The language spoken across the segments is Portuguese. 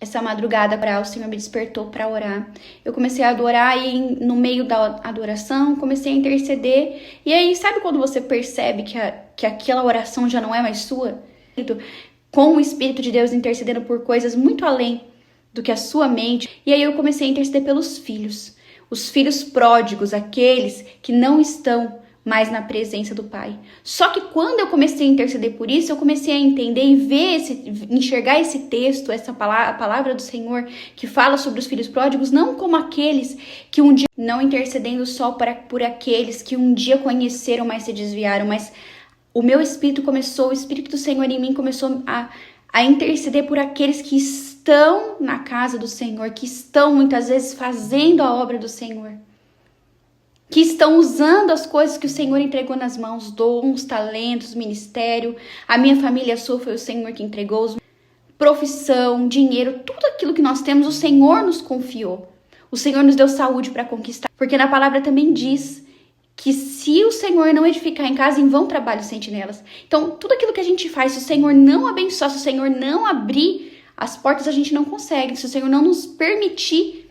essa madrugada o Senhor me despertou para orar. Eu comecei a adorar e no meio da adoração comecei a interceder. E aí, sabe quando você percebe que aquela oração já não é mais sua? Com o Espírito de Deus intercedendo por coisas muito além do que a sua mente. E aí eu comecei a interceder pelos filhos. Os filhos pródigos, aqueles que não estão mais na presença do Pai. Só que quando eu comecei a interceder por isso, eu comecei a entender e enxergar esse texto, essa palavra, a palavra do Senhor que fala sobre os filhos pródigos, não como aqueles que um dia, não intercedendo só por aqueles que um dia conheceram, mas se desviaram, mas o meu espírito começou, o Espírito do Senhor em mim começou a interceder por aqueles que estão na casa do Senhor, que estão muitas vezes fazendo a obra do Senhor, que estão usando as coisas que o Senhor entregou nas mãos, dons, talentos, ministério. A minha família sua foi o Senhor que entregou, profissão, dinheiro, tudo aquilo que nós temos, o Senhor nos confiou. O Senhor nos deu saúde para conquistar, porque na palavra também diz que se o Senhor não edificar em casa, em vão trabalham os sentinelas. Então, tudo aquilo que a gente faz, se o Senhor não abençoar, se o Senhor não abrir as portas, a gente não consegue. Se o Senhor não nos permitir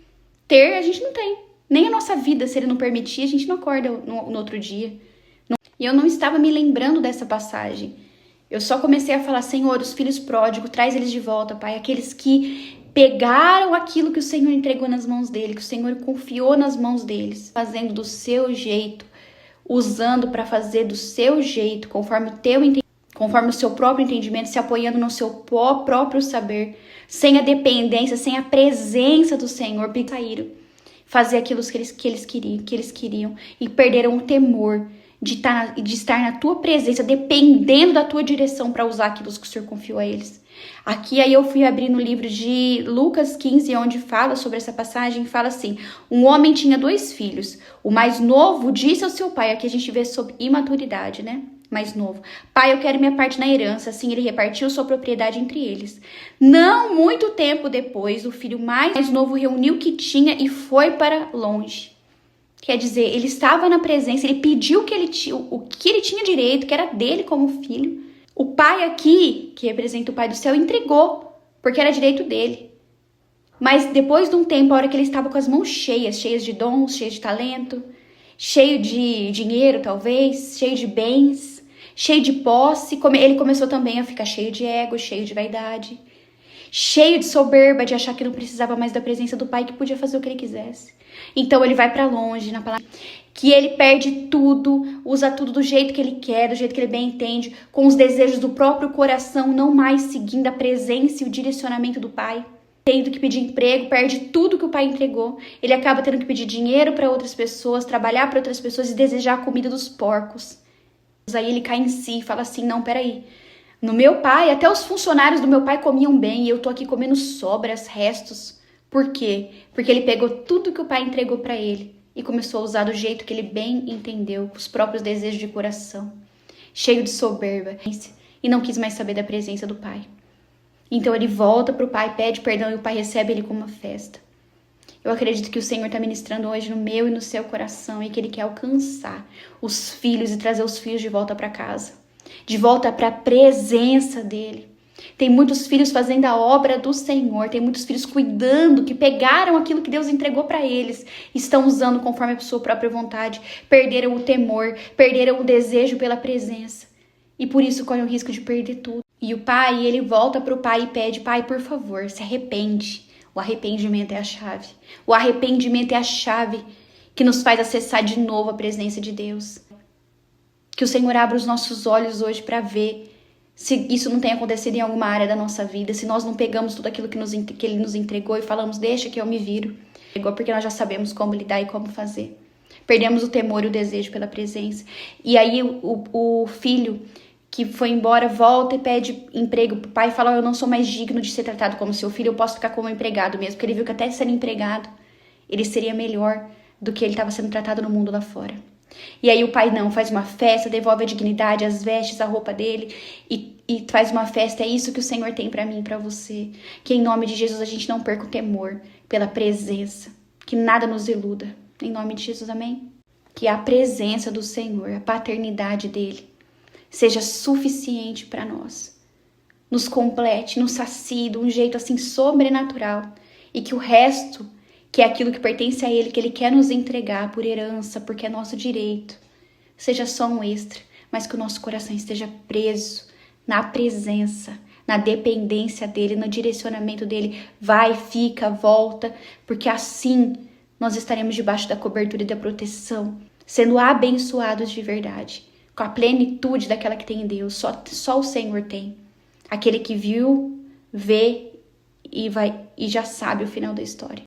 ter, a gente não tem. Nem a nossa vida, se Ele não permitir, a gente não acorda no outro dia. E eu não estava me lembrando dessa passagem. Eu só comecei a falar, Senhor, os filhos pródigos, traz eles de volta, Pai. Aqueles que pegaram aquilo que o Senhor entregou nas mãos dele, que o Senhor confiou nas mãos deles, fazendo do seu jeito, usando para fazer do seu jeito, conforme o seu próprio entendimento, se apoiando no seu próprio saber, sem a dependência, sem a presença do Senhor, saíram fazer aquilo que eles queriam e perderam o temor de estar na tua presença, dependendo da tua direção para usar aquilo que o Senhor confiou a eles. Aqui aí eu fui abrir no livro de Lucas 15, onde fala sobre essa passagem, fala assim: um homem tinha 2 filhos. O mais novo disse ao seu pai, aqui a gente vê sobre imaturidade, né? Mais novo: pai, eu quero minha parte na herança. Assim ele repartiu sua propriedade entre eles. Não muito tempo depois, o filho mais novo reuniu o que tinha e foi para longe. Quer dizer, ele estava na presença, ele pediu o que ele tinha direito, que era dele como filho. O pai aqui, que representa o pai do céu, entregou, porque era direito dele. Mas depois de um tempo, a hora que ele estava com as mãos cheias de dons, cheias de talento, cheio de dinheiro talvez, cheio de bens, cheio de posse, ele começou também a ficar cheio de ego, cheio de vaidade, cheio de soberba, de achar que não precisava mais da presença do pai, que podia fazer o que ele quisesse. Então ele vai para longe, na palavra, que ele perde tudo, usa tudo do jeito que ele quer, do jeito que ele bem entende, com os desejos do próprio coração, não mais seguindo a presença e o direcionamento do pai. Tendo que pedir emprego, perde tudo que o pai entregou. Ele acaba tendo que pedir dinheiro para outras pessoas, trabalhar para outras pessoas e desejar a comida dos porcos. Aí ele cai em si e fala assim: não, peraí. No meu pai, até os funcionários do meu pai comiam bem e eu tô aqui comendo sobras, restos. Por quê? Porque ele pegou tudo que o pai entregou para ele e começou a usar do jeito que ele bem entendeu, com os próprios desejos de coração, cheio de soberba, e não quis mais saber da presença do pai. Então ele volta para o pai, pede perdão e o pai recebe ele como uma festa. Eu acredito que o Senhor está ministrando hoje no meu e no seu coração e que Ele quer alcançar os filhos e trazer os filhos de volta para casa, de volta para a presença dEle. Tem muitos filhos fazendo a obra do Senhor, tem muitos filhos cuidando, que pegaram aquilo que Deus entregou para eles, estão usando conforme a sua própria vontade, perderam o temor, perderam o desejo pela presença e por isso correm o risco de perder tudo. E o pai, ele volta para o pai e pede: pai, por favor, se arrepende. O arrependimento é a chave. O arrependimento é a chave que nos faz acessar de novo a presença de Deus. Que o Senhor abra os nossos olhos hoje para ver se isso não tem acontecido em alguma área da nossa vida, se nós não pegamos tudo aquilo que Ele nos entregou e falamos: deixa que eu me viro. Porque nós já sabemos como lidar e como fazer. Perdemos o temor e o desejo pela presença. E aí o filho que foi embora volta e pede emprego. O pai fala: eu não sou mais digno de ser tratado como seu filho, eu posso ficar como empregado mesmo. Porque ele viu que até sendo empregado, ele seria melhor do que ele estava sendo tratado no mundo lá fora. E aí o pai não, faz uma festa, devolve a dignidade, as vestes, a roupa dele e faz uma festa. É isso que o Senhor tem para mim e para você. Que em nome de Jesus a gente não perca o temor pela presença. Que nada nos iluda. Em nome de Jesus, amém? Que a presença do Senhor, a paternidade dele, seja suficiente para nós. nos complete, nos sacie de um jeito assim sobrenatural. E que o resto, que é aquilo que pertence a Ele, que Ele quer nos entregar por herança, porque é nosso direito, seja só um extra, mas que o nosso coração esteja preso na presença, na dependência dEle, no direcionamento dEle. Vai, fica, volta, porque assim nós estaremos debaixo da cobertura e da proteção, sendo abençoados de verdade, com a plenitude daquela que tem em Deus. Só o Senhor tem. Aquele que viu, vê e já sabe o final da história.